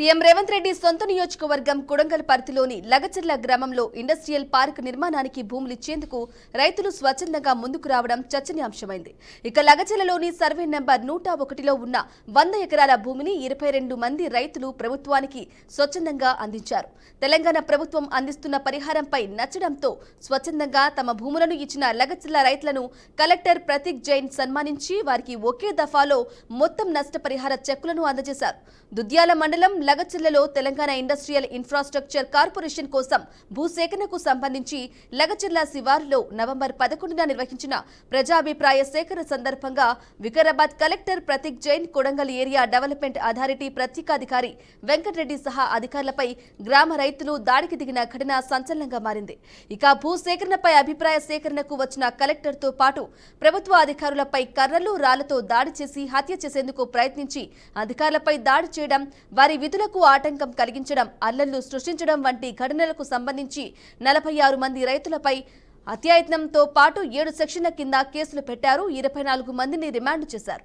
CM Revanth Reddy సొంత నియోజకవర్గం కొడంగల్ పరిధిలోని లగచర్ల గ్రామంలో ఇండస్ట్రియల్ పార్క్ నిర్మాణానికి భూములు ఇచ్చేందుకు రైతులు స్వచ్ఛందంగా ముందుకు రావడం చర్చనీయాంశమైంది. ఇక లగచర్లలోని సర్వే నెంబర్ 101లో ఉన్న 100 ఎకరాల భూమిని 22 మంది రైతులు ప్రభుత్వానికి స్వచ్ఛందంగా అందించారు. తెలంగాణ ప్రభుత్వం అందిస్తున్న పరిహారంపై నచ్చడంతో స్వచ్ఛందంగా తమ భూములను ఇచ్చిన లగచర్ల రైతులను కలెక్టర్ ప్రతీక్ జైన్ సన్మానించి వారికి ఒకే దఫాలో మొత్తం నష్టపరిహార చెక్కులను అందజేశారు. దుద్యాల మండలం లగచర్లలో తెలంగాణ ఇండస్ట్రియల్ ఇన్ఫ్రాస్ట్రక్చర్ కార్పొరేషన్ కోసం భూసేకరణకు సంబంధించి లగచర్ల శివారులో నవంబర్ 11న నిర్వహించిన ప్రజాభిప్రాయ సేకరణ సందర్భంగా Vikarabad collector Prateek Jain, Kodangal area development authority ప్రత్యేకాధికారి వెంకటరెడ్డి సహా అధికారులపై గ్రామ రైతులు దాడికి దిగిన ఘటన సంచలనంగా మారింది. ఇక భూసేకరణపై అభిప్రాయ సేకరణకు వచ్చిన కలెక్టర్తో పాటు ప్రభుత్వ అధికారులపై కర్రలు, రాళ్లతో దాడి చేసి హత్య చేసేందుకు ప్రయత్నించి అధికారులపై దాడి చేయడం, వారి విధులకు ఆటంకం కలిగించడం, అల్లర్లు సృష్టించడం వంటి ఘటనలకు సంబంధించి 46 మంది రైతులపై హత్యాయత్నంతో పాటు 7 సెక్షన్ల కింద కేసులు పెట్టారు. 24 మందిని రిమాండ్ చేశారు.